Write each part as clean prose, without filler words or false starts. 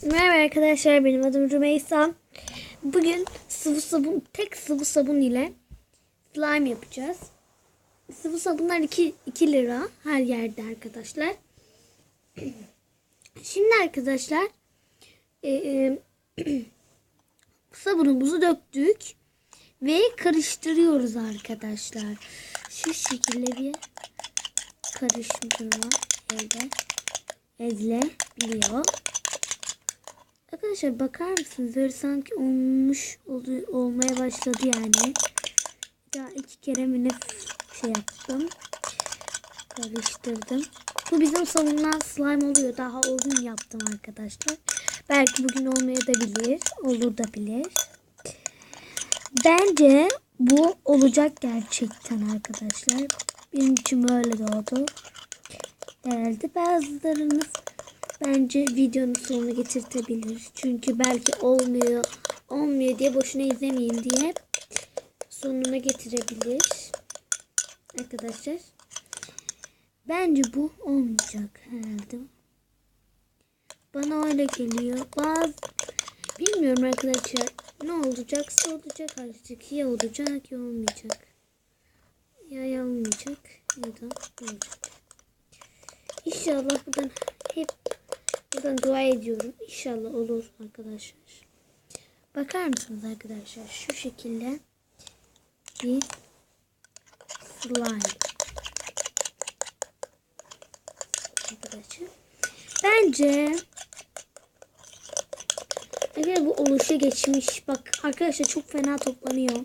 Merhaba arkadaşlar, benim adım Rümeysa. Bugün tek sıvı sabun ile slime yapacağız. Sıvı sabunlar 2 lira her yerde arkadaşlar. Şimdi arkadaşlar sabunumuzu döktük ve karıştırıyoruz arkadaşlar. Şu şekilde bir karıştırma edilebiliyor. Arkadaşlar bakar mısınız? Böyle sanki olmaya başladı yani. Daha 2 kere mi ne yaptım. Karıştırdım. Bu bizim sabunla slime oluyor. Daha o gün yaptım arkadaşlar. Belki bugün olmayabilir. Olur da bilir. Bence bu olacak gerçekten arkadaşlar. Benim için böyle de oldu. Herhalde bazılarınız bence videonun sonuna getirtebilir. Çünkü belki olmuyor diye boşuna izlemeyeyim diye sonuna getirebilir. Arkadaşlar. Bence bu olmayacak herhalde. Bana öyle geliyor. Bilmiyorum arkadaşlar. Ne olacaksa olacak artık. Ya olacak ya olmayacak. Ya olmayacak ya da olacak. İnşallah buradan dua ediyorum. İnşallah olur arkadaşlar. Bakar mısınız arkadaşlar? Şu şekilde bir slime. Arkadaşlar. Bence bu oluşa geçmiş. Bak arkadaşlar çok fena toplanıyor.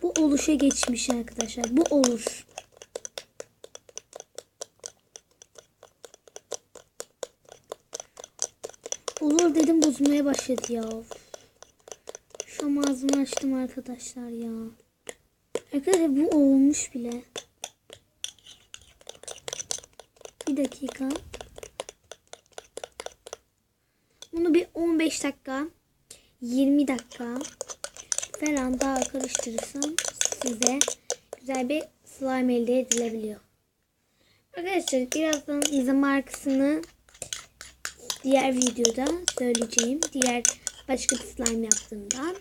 Bu oluşa geçmiş arkadaşlar. Bu olur. Olur dedim, bozmaya başladı ya. Şu an ağzımı açtım arkadaşlar ya. Arkadaşlar bu olmuş bile. Bir dakika. Bunu bir 15 dakika 20 dakika falan daha karıştırırsam size güzel bir slime elde edilebiliyor. Arkadaşlar birazdan bize markasını diğer videoda söyleyeceğim. Diğer başka bir slime yaptığımda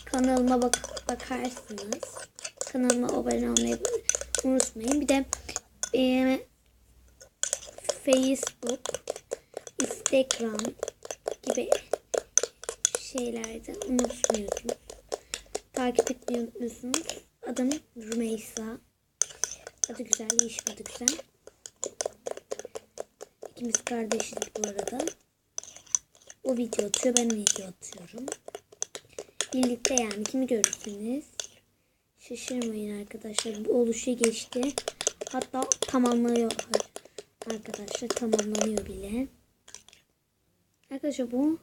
kanalıma bakarsınız. Kanalıma abone olmayı unutmayın. Bir de Facebook, Instagram gibi şeylerde unutmuyorsunuz. Takip etmeyi unutmuyorsunuz. Adım Rümeysa. Adı güzel, yeşil adı güzel. İkimiz kardeşiz bu arada. O video atıyor, ben video atıyorum. Birlikte yani kimi görürsünüz. Şaşırmayın arkadaşlar. Bu oluşa geçti. Hatta tamamlıyor arkadaşlar. Tamamlanıyor bile. Arkadaşlar bu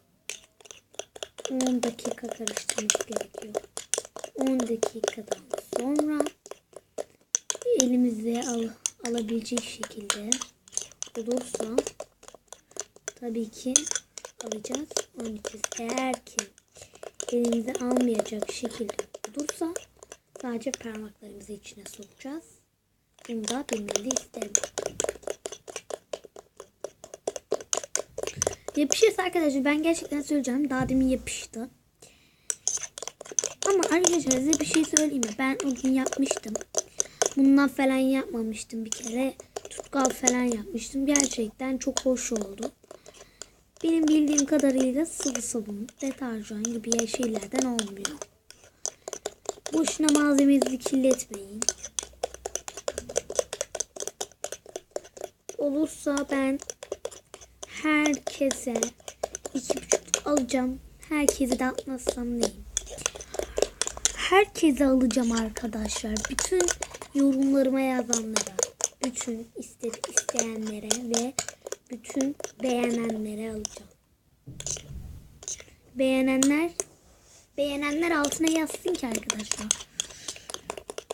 10 dakika karıştırmak gerekiyor. 10 dakikadan sonra elimize alabilecek şekilde olursa tabii ki alacağız. Onun için eğer ki elimize almayacak şekilde olursa sadece parmaklarımızı içine sokacağız. Bunu da bilmeni isterim. Yapışırsa arkadaşlar ben gerçekten söyleyeceğim. Daha demin yapıştı. Ama arkadaşlar size bir şey söyleyeyim mi? Ben o gün yapmıştım. Bundan falan yapmamıştım bir kere. Tutkal falan yapmıştım. Gerçekten çok hoş oldu. Benim bildiğim kadarıyla sıvı sabun, deterjan gibi şeylerden olmuyor. Boşuna malzemenizi kirletmeyin. Olursa ben herkese 2,5 alacağım. Herkese de atmazsam neyim? Herkese alacağım arkadaşlar. Bütün yorumlarıma yazanlara, bütün isteyenlere ve bütün beğenenlere alacağım. Beğenenler altına yazsın ki arkadaşlar.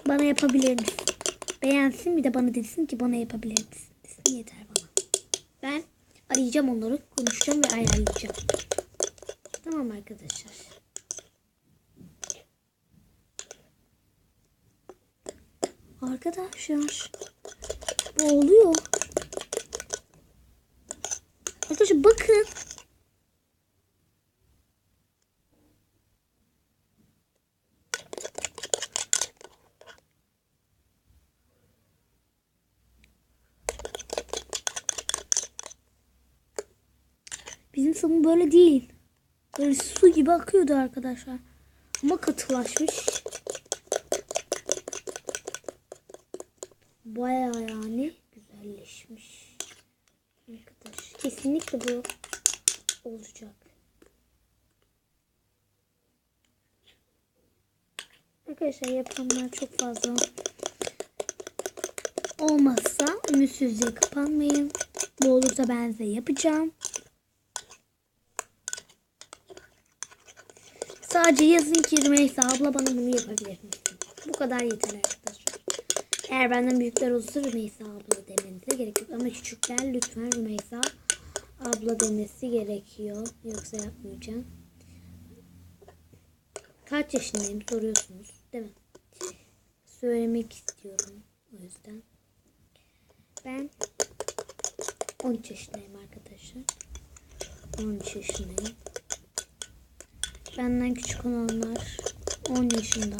Bana yapabilir misin? Beğensin, bir de bana desin ki bana yapabilir misin? Desin, yeter bana. Ben arayacağım onları, konuşacağım ve ayarlayacağım. Tamam arkadaşlar. Arkadaşlar bu oluyor. Arkadaşlar bakın. Bizim sabun böyle değil. Böyle su gibi akıyordu arkadaşlar. Ama katılaşmış. Bayağı yani güzelleşmiş. Arkadaş kesinlikle bu olacak. Arkadaşlar yapanlar çok fazla olmazsa ümitsizliğe kapanmayın. Bu olursa ben size yapacağım. Sadece yazın ki Rümeysa abla bana bunu yapabilir misin? Bu kadar yeter arkadaşlar. Eğer benden büyükler olursa Rümeysa abla demenize gerek yok. Ama küçükler lütfen Rümeysa abla demesi gerekiyor. Yoksa yapmayacağım. Kaç yaşındayım soruyorsunuz değil mi? Söylemek istiyorum o yüzden. Ben 13 yaşındayım arkadaşlar. 13 yaşındayım. Benden küçük olanlar 10 yaşında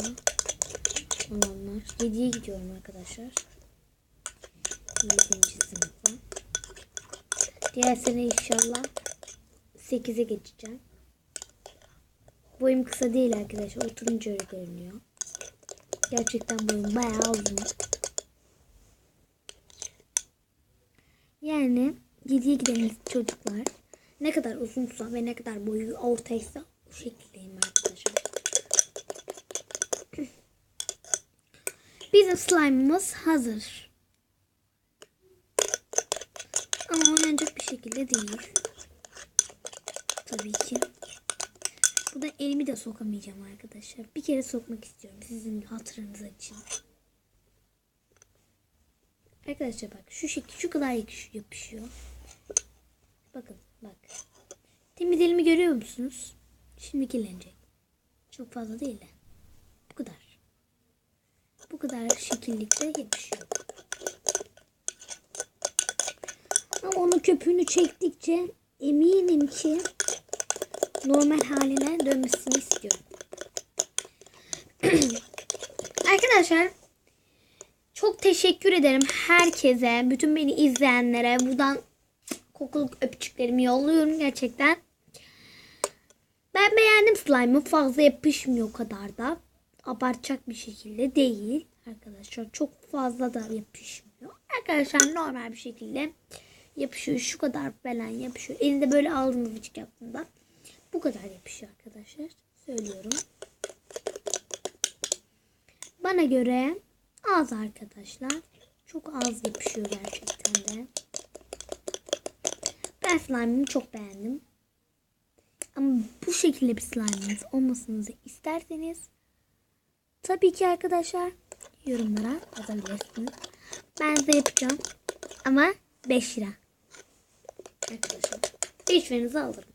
olanlar. 7'ye gidiyorum arkadaşlar. 7. sınıfa. Diğer sene inşallah 8'e geçeceğim. Boyum kısa değil arkadaşlar. Oturunca öyle görünüyor. Gerçekten boyum bayağı uzun. Yani 7'ye giden çocuklar ne kadar uzunsa ve ne kadar boyu ortaysa bu şekildeyim arkadaşlar. Bizim slime'ımız hazır. Ama oynanacak bir şekilde değil. Tabii ki. Burada elimi de sokamayacağım arkadaşlar. Bir kere sokmak istiyorum sizin hatırınız için. Arkadaşlar bak şu şekil şu kadar yapışıyor. Bakın bak. Temiz elimi görüyor musunuz? Şimdi kirlenecek. Çok fazla değil de. Bu kadar. Bu kadar şekillikte yapışıyor. Ama onun köpüğünü çektikçe eminim ki normal haline dönmesini istiyorum. Arkadaşlar çok teşekkür ederim herkese, bütün beni izleyenlere. Buradan kokuluk öpücüklerimi yolluyorum gerçekten. Ben beğendim slime'ı. Fazla yapışmıyor o kadar da. Abartacak bir şekilde değil. Arkadaşlar çok fazla da yapışmıyor. Arkadaşlar normal bir şekilde yapışıyor. Şu kadar falan yapışıyor. Elinde böyle aldığınız bıçak yaptığında bu kadar yapışıyor arkadaşlar. Söylüyorum. Bana göre az arkadaşlar. Çok az yapışıyor gerçekten de. Ben slime'ımı çok beğendim. Ama bu şekilde bir slime'ınız olmasını isterseniz tabii ki arkadaşlar yorumlara yazabilirsiniz. Ben size yapacağım. Ama 5 lira. Arkadaşlar 5 liranızı alırım.